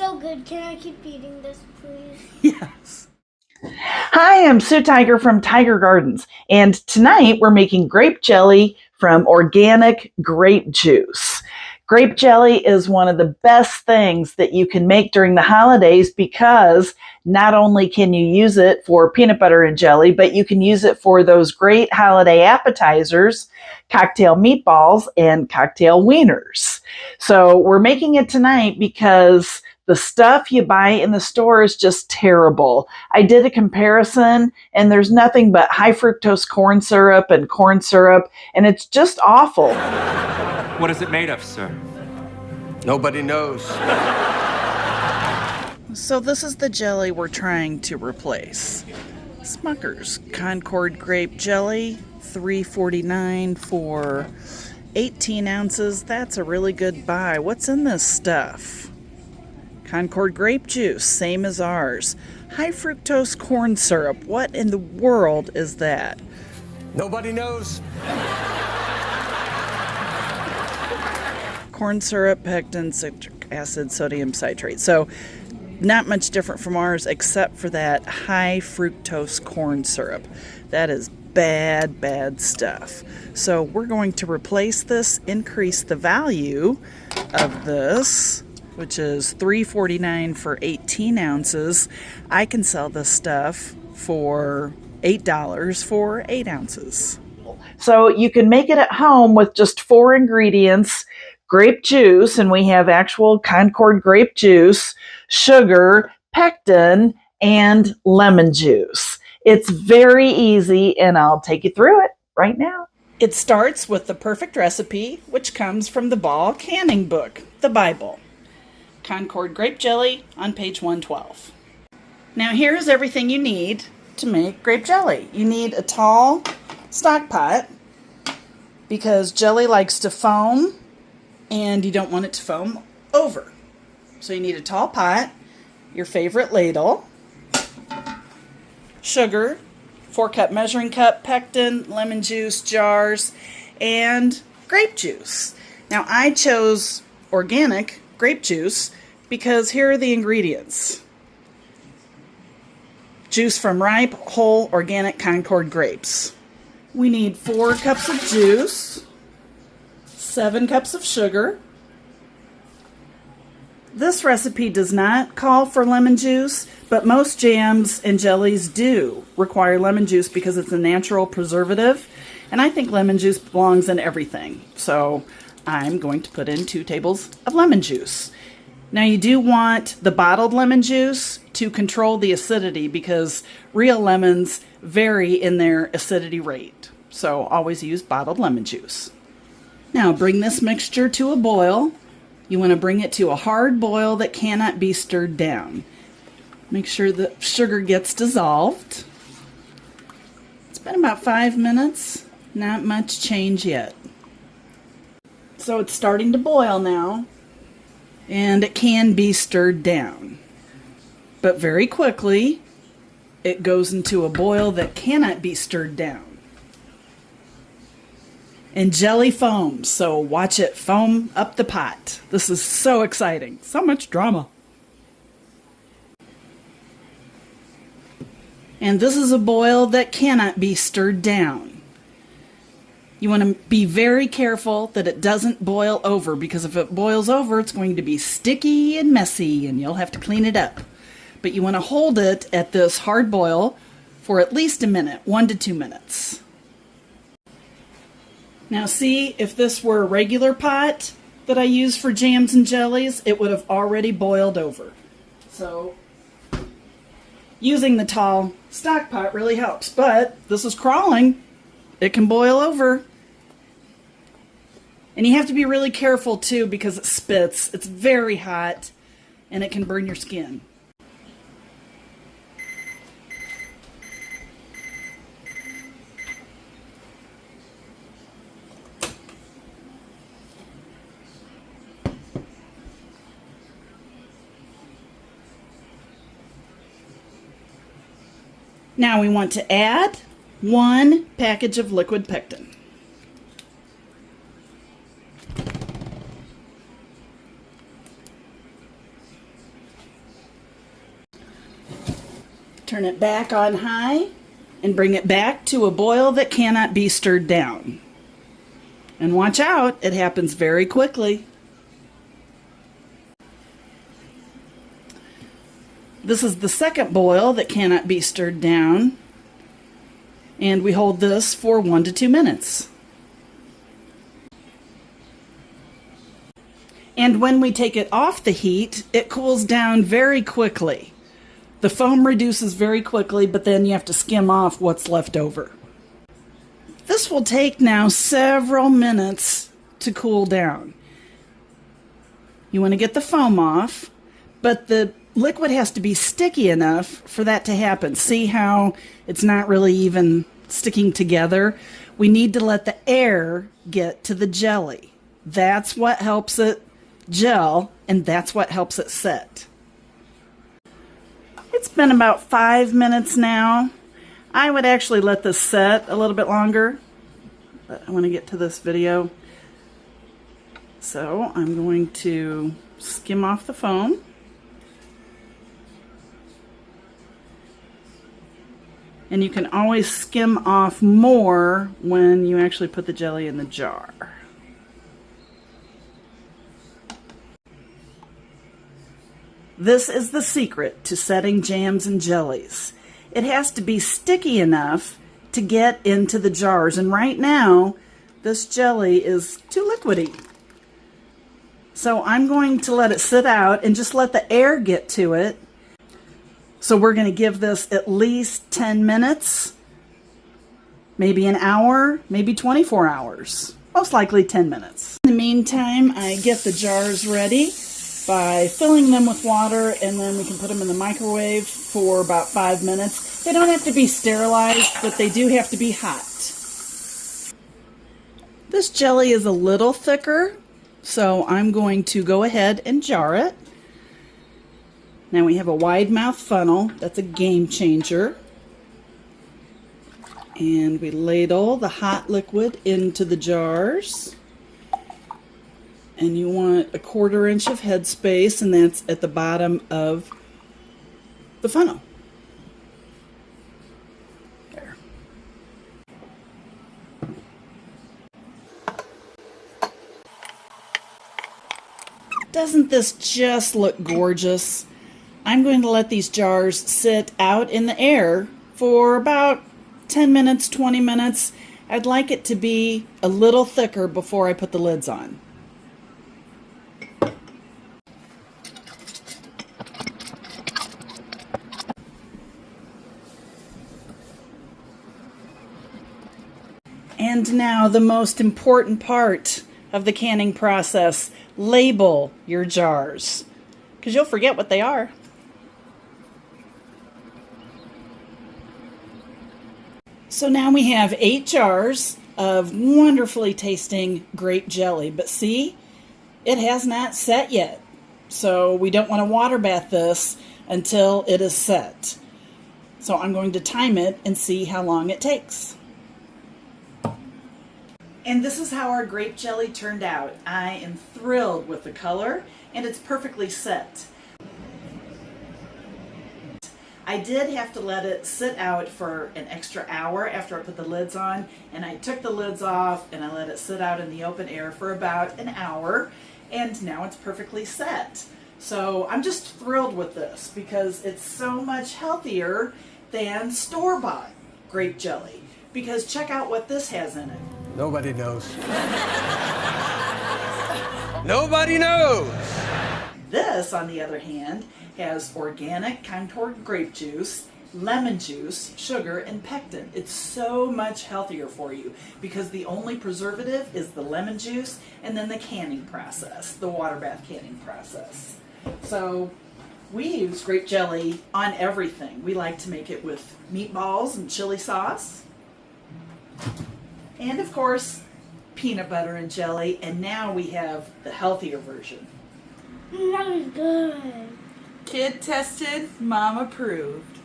so good. Can I keep eating this, please? Yes. Hi, I'm Sue Tiger from Tiger Gardens, and tonight we're making grape jelly from organic grape juice. Grape jelly is one of the best things that you can make during the holidays because not only can you use it for peanut butter and jelly, but you can use it for those great holiday appetizers, cocktail meatballs, and cocktail wieners. So we're making it tonight because the stuff you buy in the store is just terrible. I did a comparison, and there's nothing but high fructose corn syrup, and it's just awful. What is it made of, sir? Nobody knows. So this is the jelly we're trying to replace. Smucker's Concord Grape Jelly, $3.49 for 18 ounces. That's a really good buy. What's in this stuff? Concord grape juice, same as ours. High fructose corn syrup. What in the world is that? Nobody knows. Corn syrup, pectin, citric acid, sodium citrate. So not much different from ours except for that high fructose corn syrup. That is bad, bad stuff. So we're going to replace this, increase the value of this, which is $3.49 for 18 ounces. I can sell this stuff for $8 for 8 ounces. So you can make it at home with just 4 ingredients: grape juice, and we have actual Concord grape juice, sugar, pectin, and lemon juice. It's very easy, and I'll take you through it right now. It starts with the perfect recipe, which comes from the Ball Canning Book, the Bible. Concord grape jelly on page 112. Now here's everything you need to make grape jelly. You need a tall stock pot because jelly likes to foam and you don't want it to foam over. So you need a tall pot, your favorite ladle, sugar, 4-cup measuring cup, pectin, lemon juice, jars, and grape juice. Now I chose organic grape juice because here are the ingredients. Juice from ripe, whole, organic Concord grapes. We need 4 cups of juice, 7 cups of sugar. This recipe does not call for lemon juice, but most jams and jellies do require lemon juice because it's a natural preservative, and I think lemon juice belongs in everything. So I'm going to put in 2 tables of lemon juice. Now you do want the bottled lemon juice to control the acidity because real lemons vary in their acidity rate. So always use bottled lemon juice. Now bring this mixture to a boil. You want to bring it to a hard boil that cannot be stirred down. Make sure the sugar gets dissolved. It's been about 5 minutes. Not much change yet. So it's starting to boil now, and it can be stirred down. But very quickly, it goes into a boil that cannot be stirred down. And jelly foams, so watch it foam up the pot. This is so exciting. So much drama. And this is a boil that cannot be stirred down. You want to be very careful that it doesn't boil over, because if it boils over, it's going to be sticky and messy and you'll have to clean it up. But you want to hold it at this hard boil for at least a minute, 1 to 2 minutes. Now see, if this were a regular pot that I use for jams and jellies, it would have already boiled over. So using the tall stock pot really helps, but this is crawling. It can boil over. And you have to be really careful too because it spits. It's very hot and it can burn your skin. Now we want to add 1 package of liquid pectin. Turn it back on high and bring it back to a boil that cannot be stirred down. And watch out, it happens very quickly. This is the second boil that cannot be stirred down. And we hold this for 1 to 2 minutes. And when we take it off the heat, it cools down very quickly. The foam reduces very quickly, but then you have to skim off what's left over. This will take now several minutes to cool down. You want to get the foam off, but the liquid has to be sticky enough for that to happen. See how it's not really even sticking together? We need to let the air get to the jelly. That's what helps it gel, and that's what helps it set. It's been about 5 minutes now. I would actually let this set a little bit longer, but I want to get to this video. So I'm going to skim off the foam. And you can always skim off more when you actually put the jelly in the jar. This is the secret to setting jams and jellies. It has to be sticky enough to get into the jars. And right now, this jelly is too liquidy. So I'm going to let it sit out and just let the air get to it. So we're going to give this at least 10 minutes, maybe an hour, maybe 24 hours. Most likely 10 minutes. In the meantime, I get the jars ready by filling them with water, and then we can put them in the microwave for about 5 minutes. They don't have to be sterilized, but they do have to be hot. This jelly is a little thicker, so I'm going to go ahead and jar it. Now we have a wide mouth funnel. That's a game changer. And we ladle the hot liquid into the jars. And you want 1/4 inch of head space, and that's at the bottom of the funnel. There. Doesn't this just look gorgeous? I'm going to let these jars sit out in the air for about 10 minutes, 20 minutes. I'd like it to be a little thicker before I put the lids on. And now the most important part of the canning process, label your jars, because you'll forget what they are. So now we have 8 jars of wonderfully tasting grape jelly, but see, it has not set yet. So we don't want to water bath this until it is set. So I'm going to time it and see how long it takes. And this is how our grape jelly turned out. I am thrilled with the color, and it's perfectly set. I did have to let it sit out for an extra hour after I put the lids on, and I took the lids off and I let it sit out in the open air for about an hour, and now it's perfectly set. So I'm just thrilled with this because it's so much healthier than store-bought grape jelly. Because check out what this has in it. Nobody knows. Nobody knows! This, on the other hand, has organic contoured grape juice, lemon juice, sugar, and pectin. It's so much healthier for you because the only preservative is the lemon juice and then the canning process, the water bath canning process. So we use grape jelly on everything. We like to make it with meatballs and chili sauce. And of course, peanut butter and jelly. And now we have the healthier version. That was good. Kid tested, mom approved.